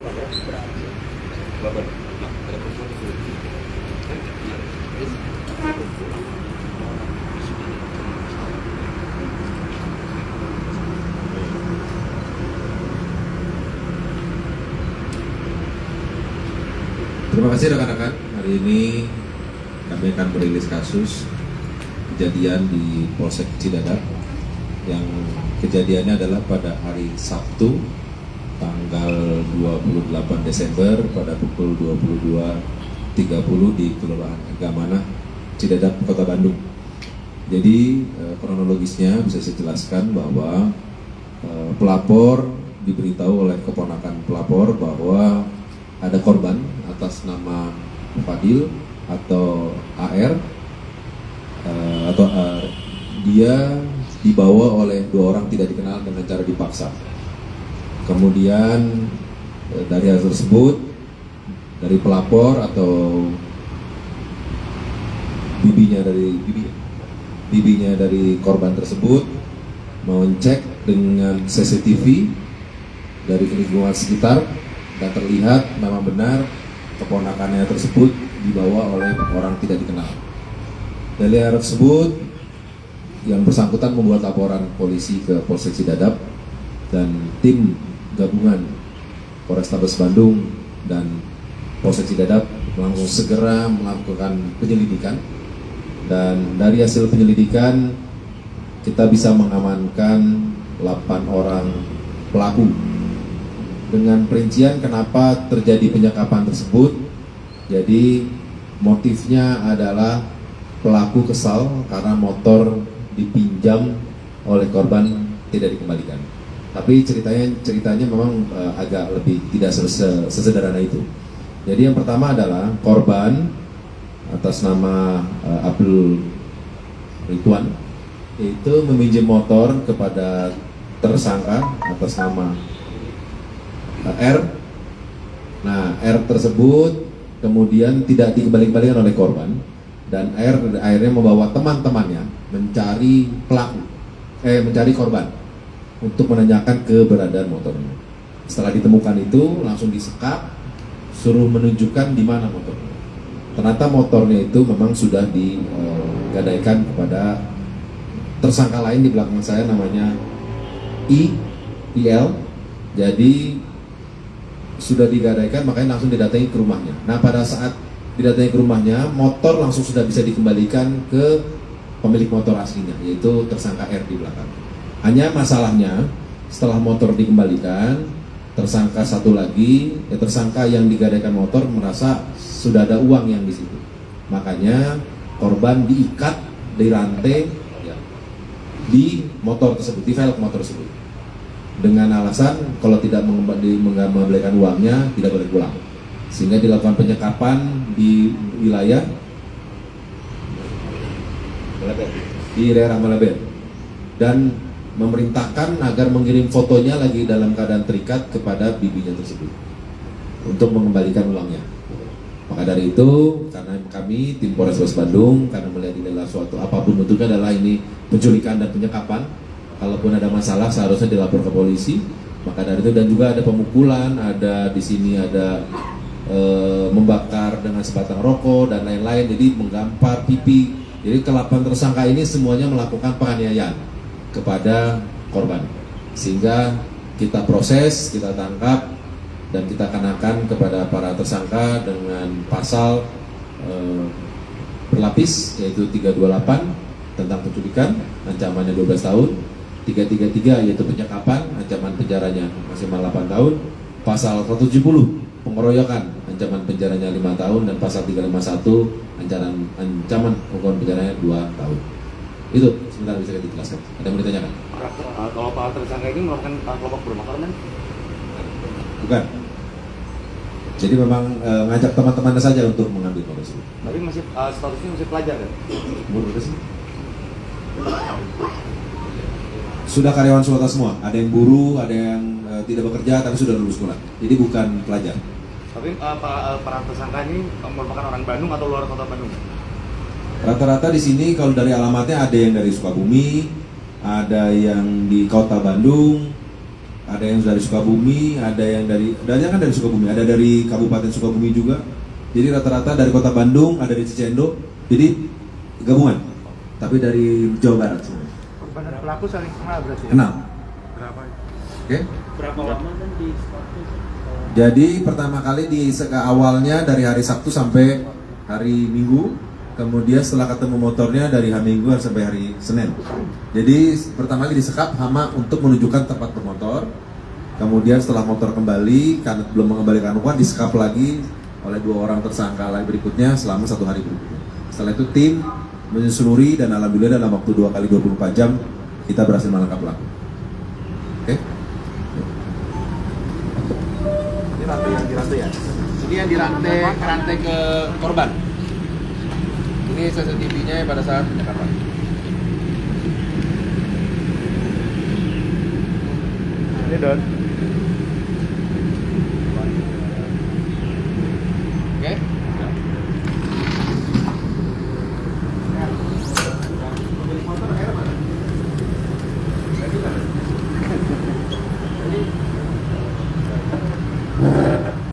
Terima kasih rekan-rekan. Hari ini kami akan merilis kasus kejadian di Polsek Cidadap yang kejadiannya adalah pada hari Sabtu tanggal 28 Desember pada pukul 22.30 di Kelurahan Agamana Cidadap, Kota Bandung. Jadi kronologisnya bisa saya jelaskan bahwa pelapor diberitahu oleh keponakan pelapor bahwa ada korban atas nama Fadil atau AR dia dibawa oleh dua orang tidak dikenal dengan cara dipaksa. Kemudian dari hal tersebut, dari pelapor atau bibinya dari korban tersebut mengecek dengan CCTV dari lingkungan sekitar dan terlihat memang benar keponakannya tersebut dibawa oleh orang tidak dikenal. Dari hal tersebut, yang bersangkutan membuat laporan polisi ke Polsek Cidadap dan tim gabungan Polrestabes Bandung dan Polsek Cidadap langsung segera melakukan penyelidikan, dan dari hasil penyelidikan kita bisa mengamankan 8 orang pelaku. Dengan perincian kenapa terjadi penyekapan tersebut, jadi motifnya adalah pelaku kesal karena motor dipinjam oleh korban tidak dikembalikan. Tapi ceritanya memang agak lebih tidak sesederhana itu. Jadi yang pertama adalah korban atas nama Abdul Ridwan itu meminjam motor kepada tersangka atas nama R. Nah, R tersebut kemudian tidak dikembalikan oleh korban, dan R akhirnya membawa teman-temannya mencari mencari korban untuk menanyakan keberadaan motornya. Setelah ditemukan itu langsung disekap, suruh menunjukkan di mana motornya. Ternyata motornya itu memang sudah digadaikan kepada tersangka lain di belakang saya, namanya IL. Jadi sudah digadaikan, makanya langsung didatangi ke rumahnya. Nah, pada saat didatangi ke rumahnya, motor langsung sudah bisa dikembalikan ke pemilik motor aslinya, yaitu tersangka R di belakang. Hanya masalahnya, setelah motor dikembalikan, tersangka satu lagi, tersangka yang digadaikan motor merasa sudah ada uang yang di situ. Makanya korban diikat di rantai di motor tersebut, di velg motor tersebut, dengan alasan kalau tidak mengembalikan uangnya tidak boleh pulang, sehingga dilakukan penyekapan di wilayah di daerah Malabel dan memerintahkan agar mengirim fotonya lagi dalam keadaan terikat kepada bibinya tersebut untuk mengembalikan uangnya. Maka dari itu, karena kami tim Polrestabes Bandung, karena melihat ini adalah suatu apapun bentuknya adalah ini penculikan dan penyekapan, kalaupun ada masalah seharusnya dilapor ke polisi. Maka dari itu, dan juga ada pemukulan, ada di sini ada membakar dengan sebatang rokok dan lain-lain, jadi menggampar pipi. Jadi ke-8 tersangka ini semuanya melakukan penganiayaan kepada korban, sehingga kita proses, kita tangkap dan kita kenakan kepada para tersangka dengan pasal berlapis, yaitu 328 tentang penculikan, ancamannya 12 tahun, 333 yaitu penyekapan, ancaman penjaranya maksimal 8 tahun, pasal 170 pengeroyokan, ancaman penjaranya 5 tahun, dan pasal 351 ancaman hukuman penjaranya 2 tahun. Itu sebentar bisa dijelaskan. Ada yang mau ditanyakan? Kalau para tersangka ini merupakan kelompok bermakar kan? Bukan. Jadi memang ngajak teman-temannya saja untuk mengambil motor tersebut. Tapi masih statusnya masih pelajar kan? Umur berapa sih? Sudah karyawan swasta semua. Ada yang buruh, ada yang tidak bekerja tapi sudah lulus sekolah. Jadi bukan pelajar. Tapi para tersangka ini merupakan orang Bandung atau luar kota Bandung? Rata-rata di sini kalau dari alamatnya ada yang dari Sukabumi, ada yang di kota Bandung, Ada yang dari Sukabumi, ada yang kan dari Sukabumi, ada dari Kabupaten Sukabumi juga. Jadi rata-rata dari Kota Bandung, ada di Cicendo. Jadi gabungan. Tapi dari Jawa Barat semua. Korban dan pelaku saling kenal berarti ya? Kenal. Berapa? Oke. Berapa lama kan di Jadi pertama kali awalnya dari hari Sabtu sampai hari Minggu, kemudian setelah ketemu motornya dari hari Minggu sampai hari Senin. Jadi pertama kali disekap hama untuk menunjukkan tempat bermotor. Kemudian setelah motor kembali, karena belum mengembalikan uang, disekap lagi oleh 2 orang tersangka lain berikutnya selama 1 hari berikutnya. Setelah itu tim menyelusuri dan alhamdulillah dalam waktu 2 kali 24 jam kita berhasil menangkap pelaku. Oke? Ini rantai ya. Ini yang rantai ke korban. Ini CCTV-nya pada saat penyekapan. Ini Don.